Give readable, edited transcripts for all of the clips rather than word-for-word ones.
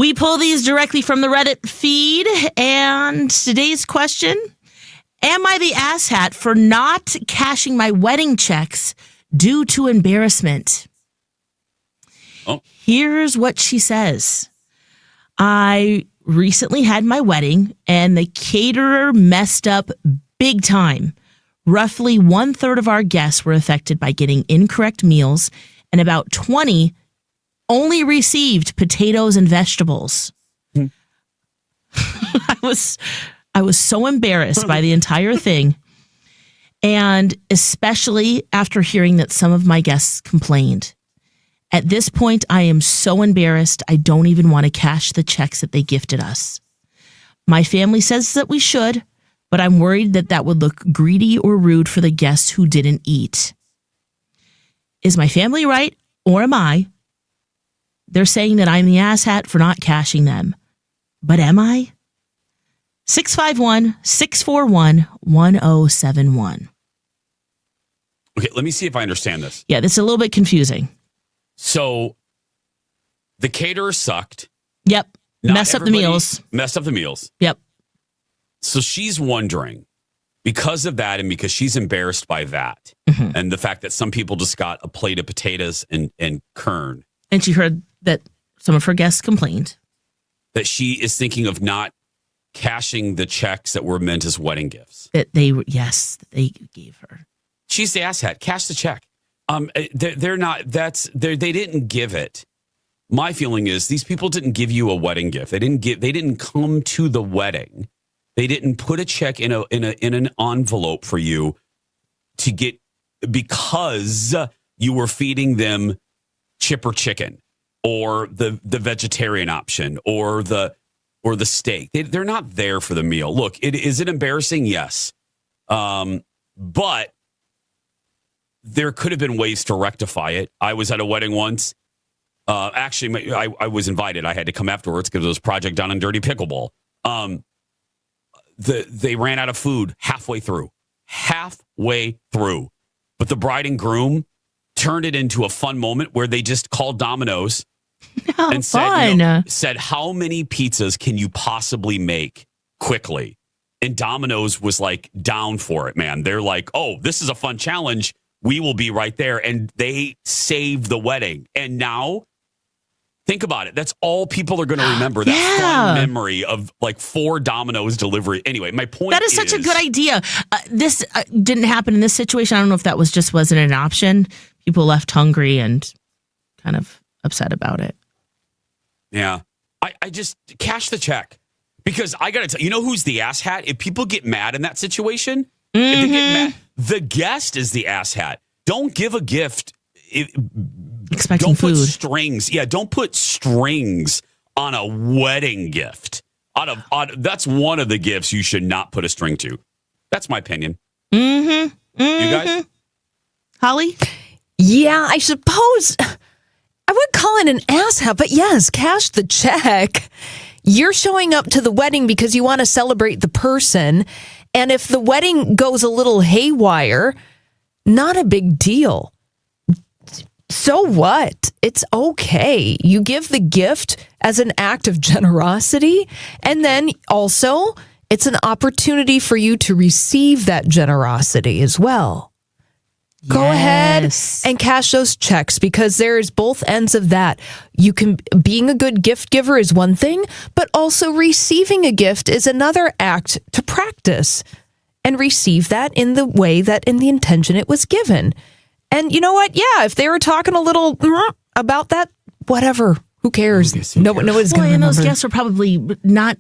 We pull these directly from the Reddit feed. And today's question, am I the asshat for not cashing my wedding checks due to embarrassment? Oh. Here's what she says. I recently had my wedding and the caterer messed up big time. Roughly 1/3 of our guests were affected by getting incorrect meals, and about 20 only received potatoes and vegetables. I was so embarrassed by the entire thing, and especially after hearing that some of my guests complained. At this point, I am so embarrassed, I don't even want to cash the checks that they gifted us. My family says that we should, but I'm worried that that would look greedy or rude for the guests who didn't eat. Is my family right, or am I? They're saying that I'm the asshat for not cashing them. But am I? 651-641-1071. Okay, let me see if I understand this. Yeah, this is a little bit confusing. So the caterer sucked. Yep. Not Messed up the meals. Messed up the meals. Yep. So she's wondering, because of that and because she's embarrassed by that, and the fact that some people just got a plate of potatoes and kern. And she heard that some of her guests complained. That she is thinking of not cashing the checks that were meant as wedding gifts. That they gave her. She's the asshat. Cash the check. They're not. They didn't give it. My feeling is these people didn't give you a wedding gift. They didn't come to the wedding. They didn't put a check in an envelope for you to get because you were feeding them chipper chicken or the vegetarian option or the steak. They're not there for the meal. Look, is it embarrassing? Yes, but there could have been ways to rectify it. I was at a wedding once. Actually, I was invited. I had to come afterwards because it was Project Down and Dirty Pickleball. They ran out of food halfway through. But the bride and groom turned it into a fun moment where they just called Domino's and said, how many pizzas can you possibly make quickly? And Domino's was like down for it, man. They're like, oh, this is a fun challenge. We will be right there. And they saved the wedding. And now, think about it. That's all people are going to remember. That fun memory of like 4 Domino's delivery. Anyway, my point is... That is such a good idea. This didn't happen in this situation. I don't know if that wasn't an option. People left hungry and kind of upset about it. Yeah. I just cash the check. Because I got to tell you, know who's the asshat? If people get mad in that situation, if they get mad, the guest is the asshat. Don't give a gift... Expecting food. Put strings. Yeah, don't put strings on a wedding gift. That's one of the gifts you should not put a string to. That's my opinion. You guys? Holly? Yeah, I suppose I would call it an asshat, but yes, cash the check. You're showing up to the wedding because you want to celebrate the person. And if the wedding goes a little haywire, not a big deal. So what? It's okay. You give the gift as an act of generosity. And then also, it's an opportunity for you to receive that generosity as well. Yes. Go ahead and cash those checks because there's both ends of that. Being a good gift giver is one thing, but also receiving a gift is another act to practice and receive that in the way that in the intention it was given. And you know what? Yeah, if they were talking a little about that, whatever. Who cares? Nobody's going to remember. And those guests are probably not,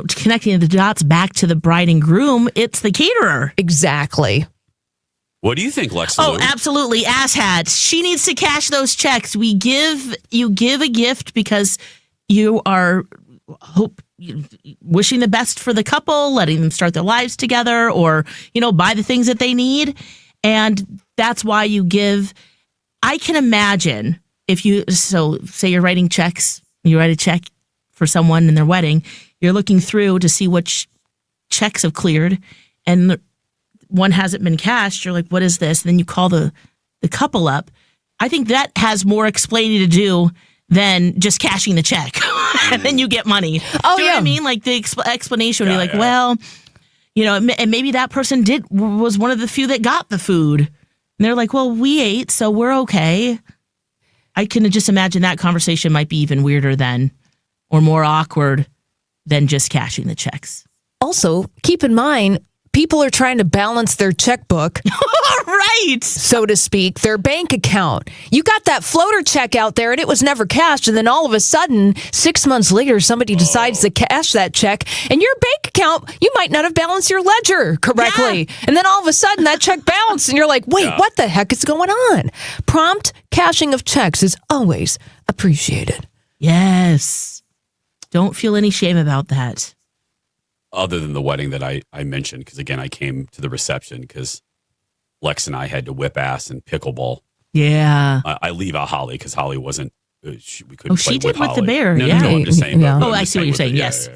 connecting the dots back to the bride and groom. It's the caterer. Exactly. What do you think, Lex? Oh, absolutely. Asshat. She needs to cash those checks. You give a gift because you are wishing the best for the couple, letting them start their lives together, or, buy the things that they need. And that's why you give. I can imagine say you're writing checks, you write a check for someone in their wedding, you're looking through to see which checks have cleared and one hasn't been cashed. You're like, what is this? And then you call the couple up. I think that has more explaining to do than just cashing the check and then you get money. Oh, Do you know what I mean? Like the explanation would be like, well, you know, and maybe that person was one of the few that got the food. And they're like, well, we ate, so we're okay. I can just imagine that conversation might be even weirder then, or more awkward than just cashing the checks. Also, keep in mind, people are trying to balance their checkbook. Right. So to speak, their bank account. You got that floater check out there and it was never cashed. And then all of a sudden, 6 months later, somebody decides to cash that check and your bank account, you might not have balanced your ledger correctly. Yeah. And then all of a sudden that check bounced and you're like, wait, what the heck is going on? Prompt cashing of checks is always appreciated. Yes. Don't feel any shame about that. Other than the wedding that I mentioned, because again, I came to the reception because Lex and I had to whip ass and pickleball. Yeah. I leave out Holly because Holly wasn't. We couldn't. She did with Holly. the bear. No, yeah. no, I'm just saying. Yeah. I see what you're saying. Yes.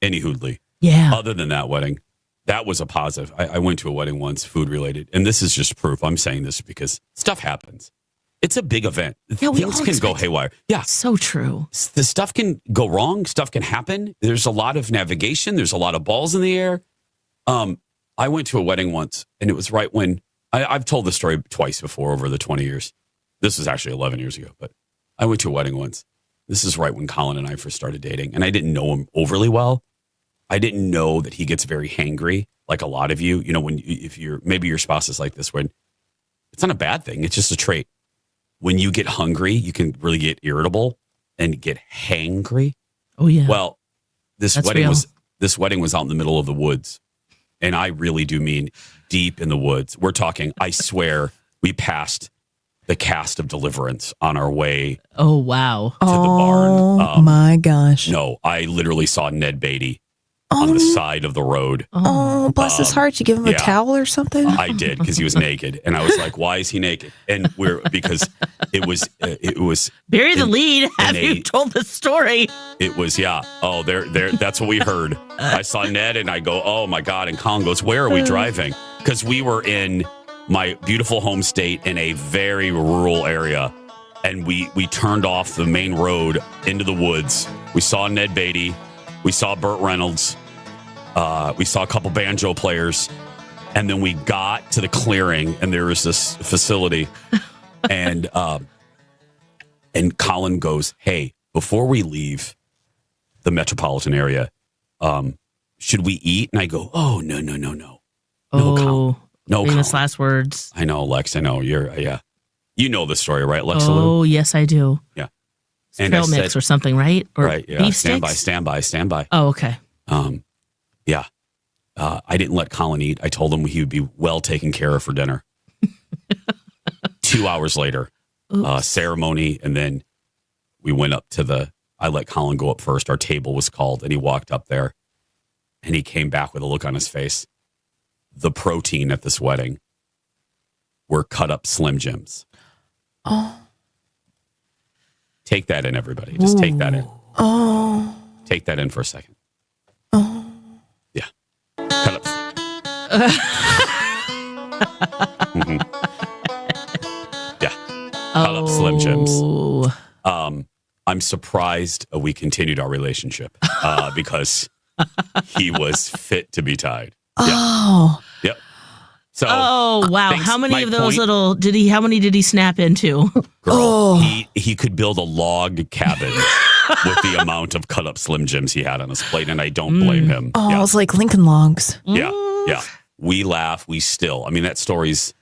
Any hoodly. Yeah. Other than that wedding, that was a positive. I went to a wedding once, food related, and this is just proof. I'm saying this because stuff happens. It's a big event. Yeah, things can go haywire. Yeah. So true. The stuff can go wrong. Stuff can happen. There's a lot of navigation. There's a lot of balls in the air. I went to a wedding once, and it was right when I've told this story twice before over the 20 years. This was actually 11 years ago, but I went to a wedding once. This is right when Colin and I first started dating, and I didn't know him overly well. I didn't know that he gets very hangry, like a lot of you. You know, maybe your spouse is like this, when it's not a bad thing. It's just a trait. When you get hungry, you can really get irritable and get hangry. Oh yeah. Well, this wedding was out in the middle of the woods. And I really do mean deep in the woods. We're talking, I swear, we passed the cast of Deliverance on our way. Oh, wow. To the barn. Oh, my gosh. No, I literally saw Ned Beatty on the side of the road. Oh, bless his heart. You give him a towel or something? I did, because he was naked. And I was like, why is he naked? And because it was. Bury the lead. Have you told the story? It was, yeah. Oh, there. That's what we heard. I saw Ned and I go, oh my God. And Colin goes, where are we driving? Because we were in my beautiful home state in a very rural area. And we turned off the main road into the woods. We saw Ned Beatty. We saw Burt Reynolds. We saw a couple banjo players. And then we got to the clearing and there was this facility. And Colin goes, hey, before we leave the metropolitan area, should we eat? And I go, oh, no. No, Colin. No, famous Colin. Last words. I know, Lex. I know. Yeah. You know the story, right, Lex? Oh, yes, I do. Yeah. And trail mix or something, right? Or right, yeah. Beef Stand by. Oh, okay. Yeah. I didn't let Colin eat. I told him he would be well taken care of for dinner. 2 hours later, ceremony, and then we went up to I let Colin go up first. Our table was called, and he walked up there, and he came back with a look on his face. The protein at this wedding were cut up Slim Jims. Oh. Take that in, everybody. Just take that in. Oh. Take that in for a second. Oh. Yeah. Cut up. Mm-hmm. Yeah. Cut up Slim Jims. I'm surprised we continued our relationship because he was fit to be tied. Oh. Yep. So. Oh wow! Thanks, how many of those point, how many did he snap into? Girl, he could build a log cabin with the amount of cut up Slim Jims he had on his plate, and I don't blame him. Oh, yeah. It was like Lincoln Logs. Yeah. We laugh. We still. I mean, that story's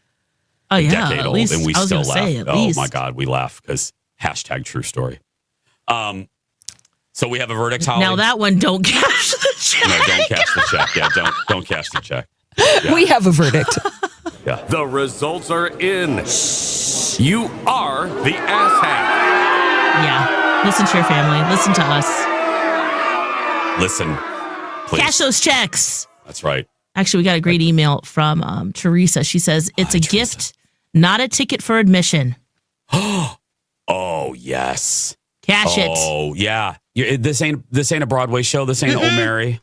a decade old, least, and we still laugh. Least. My God, we laugh because #true story. So we have a verdict, Holly? Now that one, don't cash the check. No, don't cash the check. Yeah, don't cash the check. Yeah. We have a verdict. Yeah. The results are in. You are the asshat. Yeah. Listen to your family. Listen to us. Listen, please. Cash those checks. That's right. Actually, we got a great email from Teresa. She says, it's a gift, not a ticket for admission. Oh, yes. Cash it. Oh, yeah. This ain't a Broadway show. This ain't Old Mary.